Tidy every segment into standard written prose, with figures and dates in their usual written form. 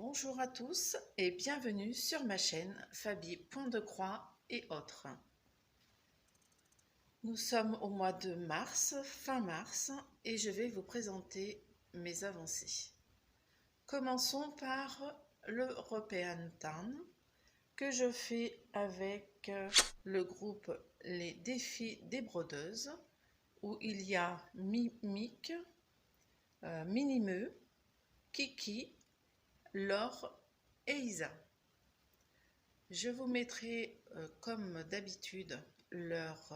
Bonjour à tous et bienvenue sur ma chaîne Fabi Point de Croix et autres. Nous sommes au mois de mars, fin mars, et je vais vous présenter mes avancées. Commençons par l'European Town que je fais avec le groupe Les Défis des Brodeuses où il y a Mimique, Minimeux, Kiki, Laure et Isa. Je vous mettrai comme d'habitude leur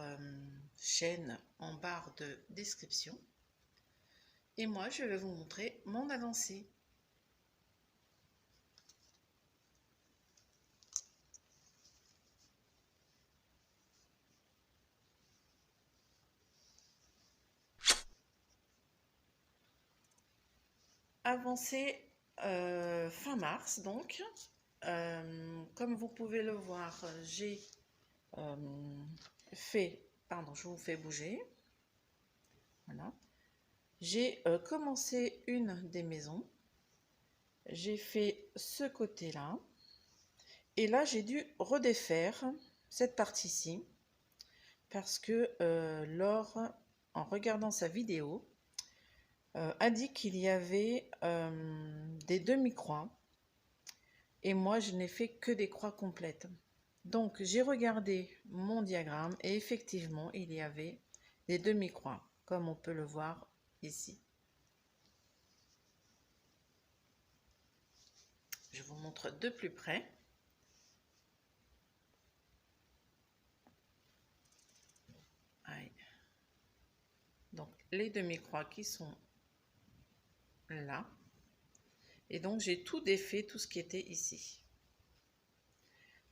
chaîne en barre de description et moi je vais vous montrer mon avancée. Avancée fin mars donc. Comme vous pouvez le voir, j'ai je vous fais bouger. Voilà. J'ai commencé une des maisons. J'ai fait ce côté-là. Et là, j'ai dû redéfaire cette partie-ci parce que Laure, en regardant sa vidéo, a dit qu'il y avait des demi-croix. Et moi, je n'ai fait que des croix complètes. Donc, j'ai regardé mon diagramme et effectivement, il y avait des demi-croix, comme on peut le voir ici. Je vous montre de plus près. Donc, les demi-croix qui sont là. Et donc, j'ai tout défait, tout ce qui était ici.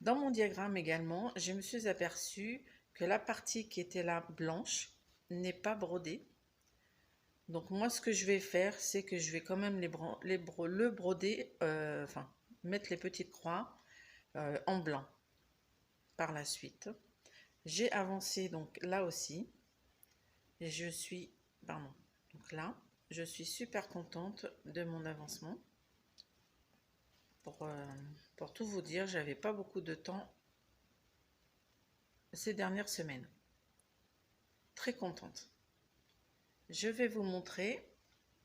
Dans mon diagramme également, je me suis aperçue que la partie qui était là blanche n'est pas brodée. Donc moi, ce que je vais faire, c'est que je vais quand même le broder, mettre les petites croix en blanc par la suite. J'ai avancé donc là aussi. Et donc là, je suis super contente de mon avancement. Pour tout vous dire, j'avais pas beaucoup de temps ces dernières semaines. Très contente. Je vais vous montrer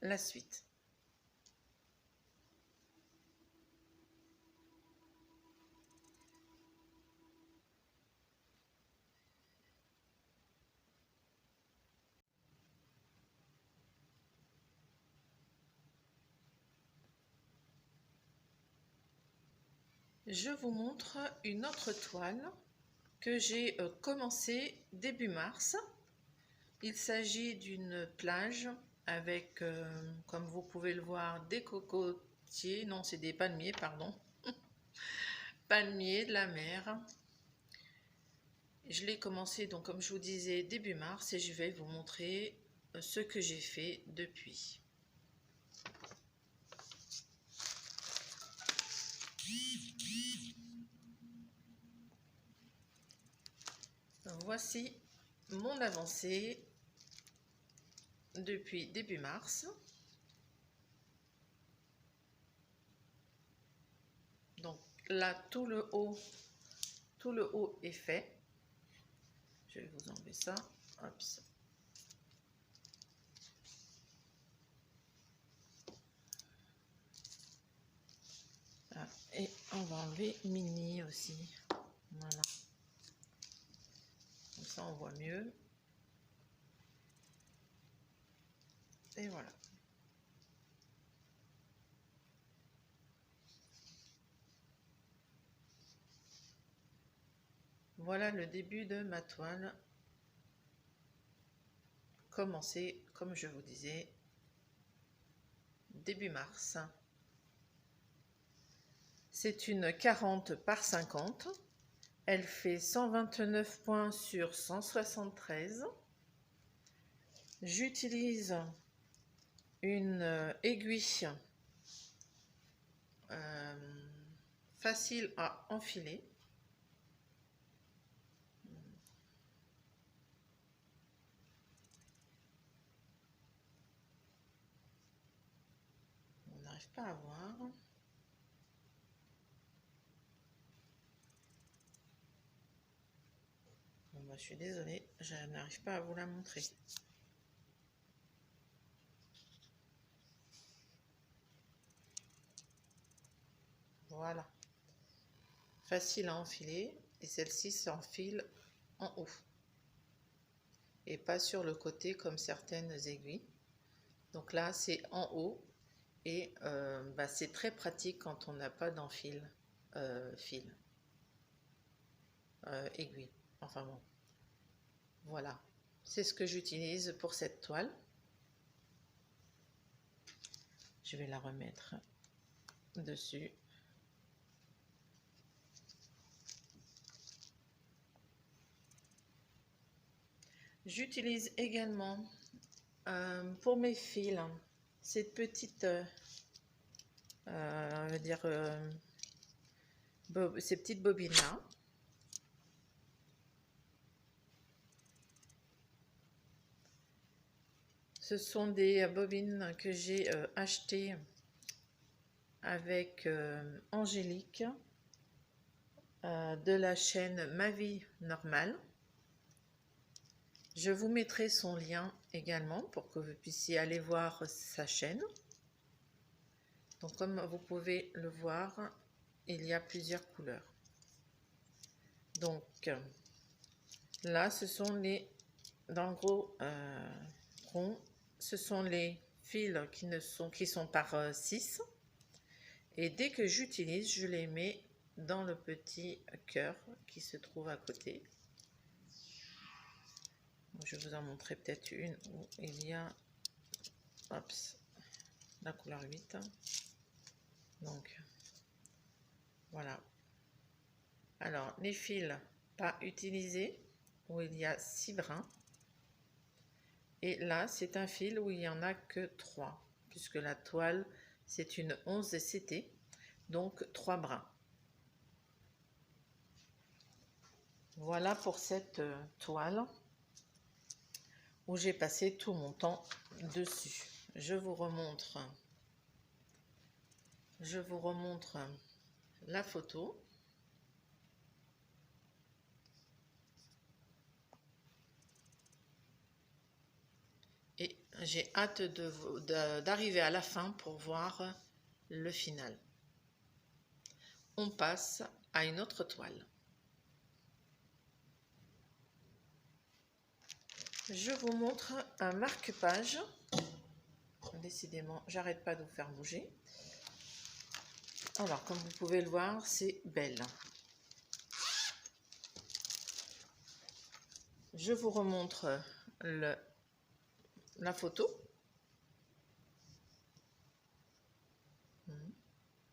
la suite. Je vous montre une autre toile que j'ai commencé début mars. Il s'agit d'une plage avec, comme vous pouvez le voir, des cocotiers, non c'est des palmiers, pardon, palmiers de la mer. Je l'ai commencé donc comme je vous disais début mars et je vais vous montrer ce que j'ai fait depuis. Voici mon avancée depuis début mars. Donc là, tout le haut est fait. Je vais vous enlever ça. Hop. Ah, et on va enlever Mini aussi. Voilà. Comme ça, on voit mieux. Et voilà. Voilà le début de ma toile. Commencé, comme je vous disais, début mars. C'est une 40 par 50. Elle fait 129 points sur 173. J'utilise une aiguille facile à enfiler. On n'arrive pas à voir. Moi, je suis désolée, je n'arrive pas à vous la montrer. Voilà. Facile à enfiler. Et celle-ci s'enfile en haut. Et pas sur le côté comme certaines aiguilles. Donc là, c'est en haut. Et c'est très pratique quand on n'a pas d'enfil fil. Aiguille. Enfin bon. Voilà. C'est ce que j'utilise pour cette toile. Je vais la remettre dessus. J'utilise également pour mes fils cette petite on va dire ces petites bobines là. Ce sont des bobines que j'ai achetées avec Angélique de la chaîne Ma Vie Normale. Je vous mettrai son lien également pour que vous puissiez aller voir sa chaîne. Donc comme vous pouvez le voir, il y a plusieurs couleurs. Donc là, ce sont les, dans le gros rond, ce sont les fils qui sont par 6. Et dès que j'utilise, je les mets dans le petit cœur qui se trouve à côté. Je vais vous en montrer peut-être une où il y a la couleur 8. Donc voilà. Alors les fils pas utilisés où il y a 6 brins. Et là c'est un fil où il n'y en a que 3 puisque la toile c'est une 11 CT, donc 3 brins. Voilà pour cette toile où j'ai passé tout mon temps dessus. Je vous remontre la photo. Et j'ai hâte d'arriver à la fin pour voir le final. On passe à une autre toile. Je vous montre un marque-page. Décidément, j'arrête pas de vous faire bouger. Alors, comme vous pouvez le voir, c'est belle. Je vous remontre la photo.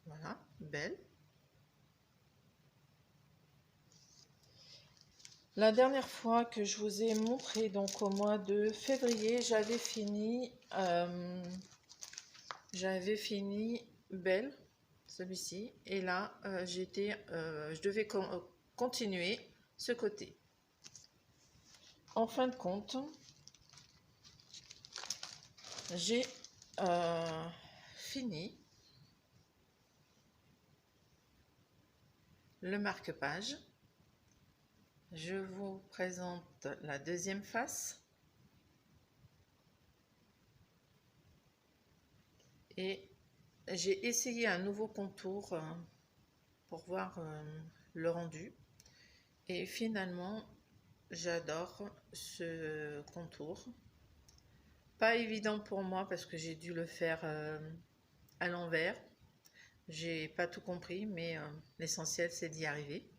Voilà, belle. La dernière fois que je vous ai montré, donc au mois de février, j'avais fini belle, celui-ci, et là je devais continuer ce côté. En fin de compte, j'ai fini le marque-page. Je vous présente la deuxième face. Et j'ai essayé un nouveau contour pour voir le rendu. Et finalement, j'adore ce contour. Pas évident pour moi parce que j'ai dû le faire à l'envers. J'ai pas tout compris, mais l'essentiel c'est d'y arriver.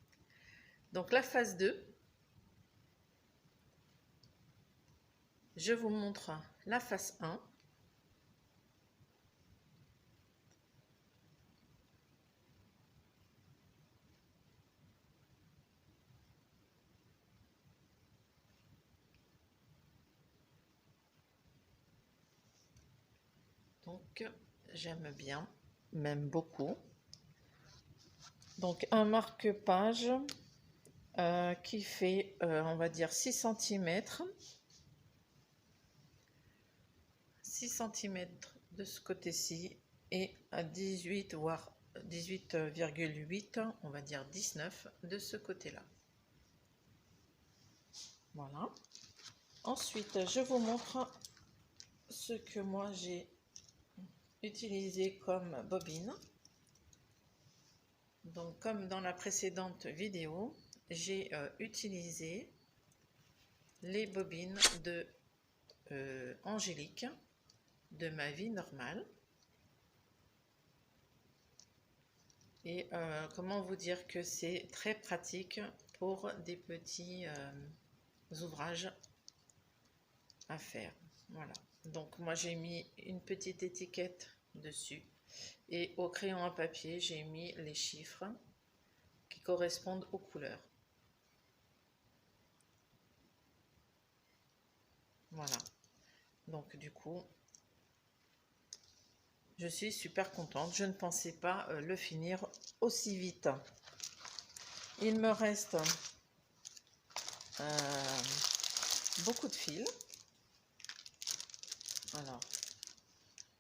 Donc la phase 2, je vous montre la phase 1. Donc j'aime bien, même beaucoup. Donc un marque-page qui fait, on va dire 6 cm. 6 cm de ce côté-ci et à 18 voire 18,8, on va dire 19 de ce côté-là. Voilà. Ensuite, je vous montre ce que moi j'ai utilisé comme bobine. Donc, comme dans la précédente vidéo, j'ai utilisé les bobines de Angélique de ma vie normale. Et comment vous dire que c'est très pratique pour des petits ouvrages à faire. Voilà. Donc moi j'ai mis une petite étiquette dessus et au crayon à papier j'ai mis les chiffres qui correspondent aux couleurs. Voilà. Donc du coup je suis super contente. Je ne pensais pas le finir aussi vite. Il me reste beaucoup de fils. Alors,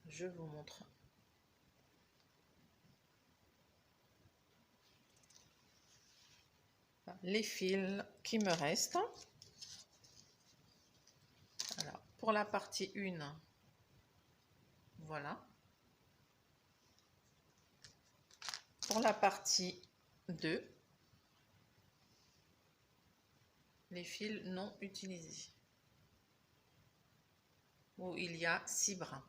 je vous montre. Les fils qui me restent. Alors, pour la partie 1, voilà. Pour la partie 2, les fils non utilisés, où il y a 6 brins.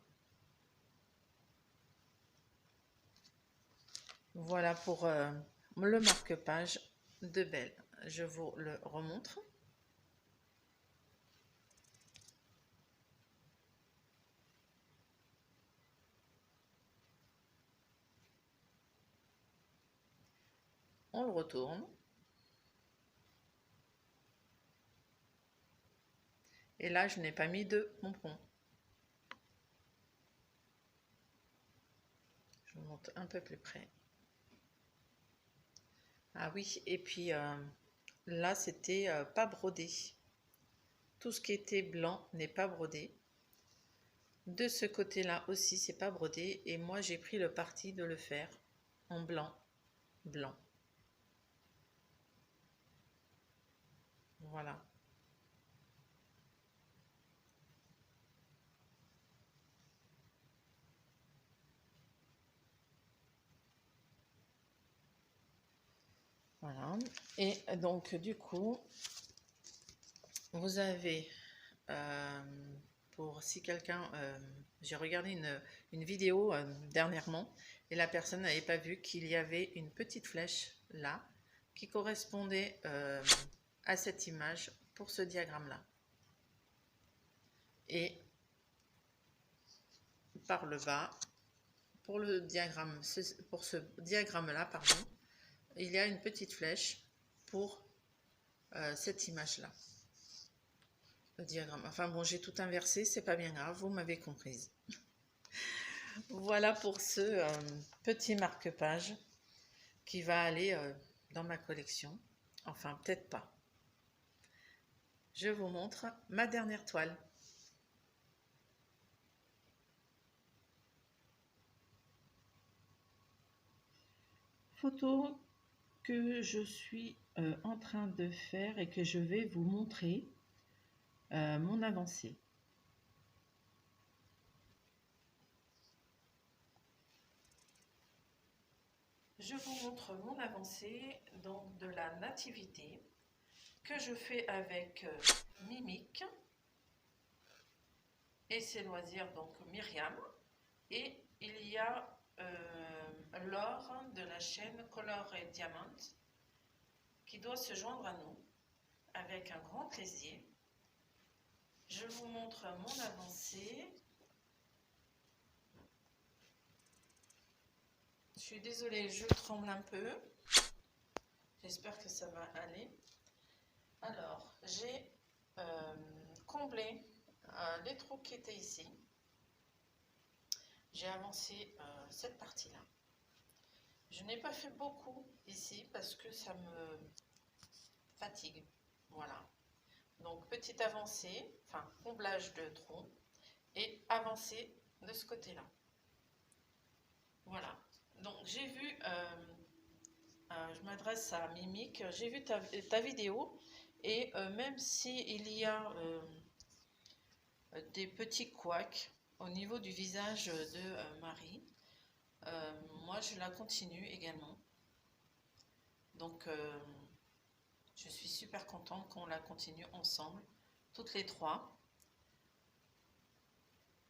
Voilà pour le marque-page de Belle. Je vous le remontre. On le retourne. Et là, je n'ai pas mis de pompons. Je vous montre un peu plus près. Ah oui, et puis là, c'était pas brodé. Tout ce qui était blanc n'est pas brodé. De ce côté-là aussi, c'est pas brodé. Et moi, j'ai pris le parti de le faire en blanc. Blanc. Voilà. Voilà. Et donc, du coup, vous avez, pour si quelqu'un, j'ai regardé une vidéo dernièrement, et la personne n'avait pas vu qu'il y avait une petite flèche là, qui correspondait à cette image pour ce diagramme-là. Et par le bas, pour le diagramme, pour ce diagramme-là, pardon, il y a une petite flèche pour cette image-là. Le diagramme. Enfin bon, j'ai tout inversé, c'est pas bien grave, vous m'avez comprise. Voilà pour ce petit marque-page qui va aller dans ma collection. Enfin, peut-être pas. Je vous montre ma dernière toile. Photo que je suis en train de faire et que je vais vous montrer mon avancée. Je vous montre mon avancée donc de la nativité que je fais avec Mimic et ses loisirs, donc Myriam, et il y a Laure de la chaîne Color et Diamant qui doit se joindre à nous avec un grand plaisir. Je vous montre mon avancée. Je suis désolée, je tremble un peu. J'espère que ça va aller. Alors, j'ai comblé les trous qui étaient ici. J'ai avancé cette partie-là. Je n'ai pas fait beaucoup ici parce que ça me fatigue. Voilà. Donc, petite avancée, enfin, comblage de trous et avancée de ce côté-là. Voilà. Donc, j'ai vu, je m'adresse à Mimic, j'ai vu ta vidéo Et même s'il y a des petits couacs au niveau du visage de Marie, moi je la continue également. Donc je suis super contente qu'on la continue ensemble, toutes les trois.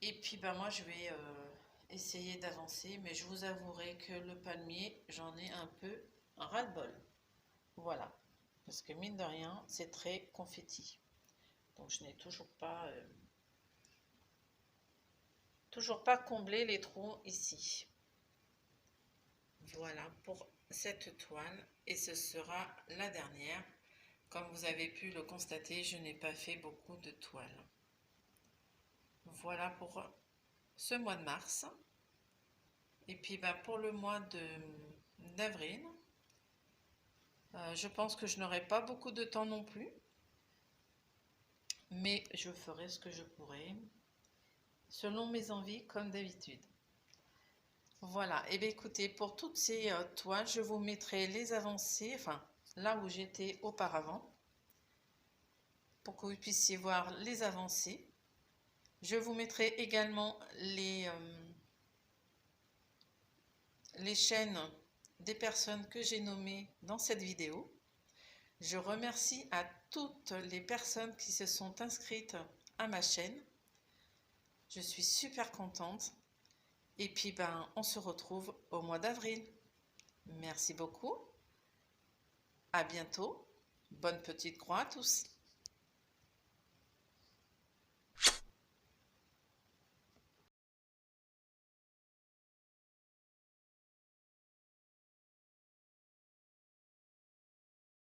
Et puis ben moi je vais essayer d'avancer, mais je vous avouerai que le palmier, j'en ai un peu ras-le-bol. Voilà, parce que mine de rien, c'est très confetti. Donc je n'ai toujours pas comblé les trous ici. Voilà pour cette toile, et ce sera la dernière. Comme vous avez pu le constater, je n'ai pas fait beaucoup de toiles. Voilà pour ce mois de mars. Et puis ben, pour le mois d'avril, je pense que je n'aurai pas beaucoup de temps non plus, mais je ferai ce que je pourrai, selon mes envies comme d'habitude. Voilà, et bien écoutez, pour toutes ces toiles, je vous mettrai les avancées, enfin là où j'étais auparavant, pour que vous puissiez voir les avancées. Je vous mettrai également les chaînes des personnes que j'ai nommées dans cette vidéo. Je remercie à toutes les personnes qui se sont inscrites à ma chaîne. Je suis super contente. Et puis, ben, on se retrouve au mois d'avril. Merci beaucoup. À bientôt. Bonne petite croix à tous.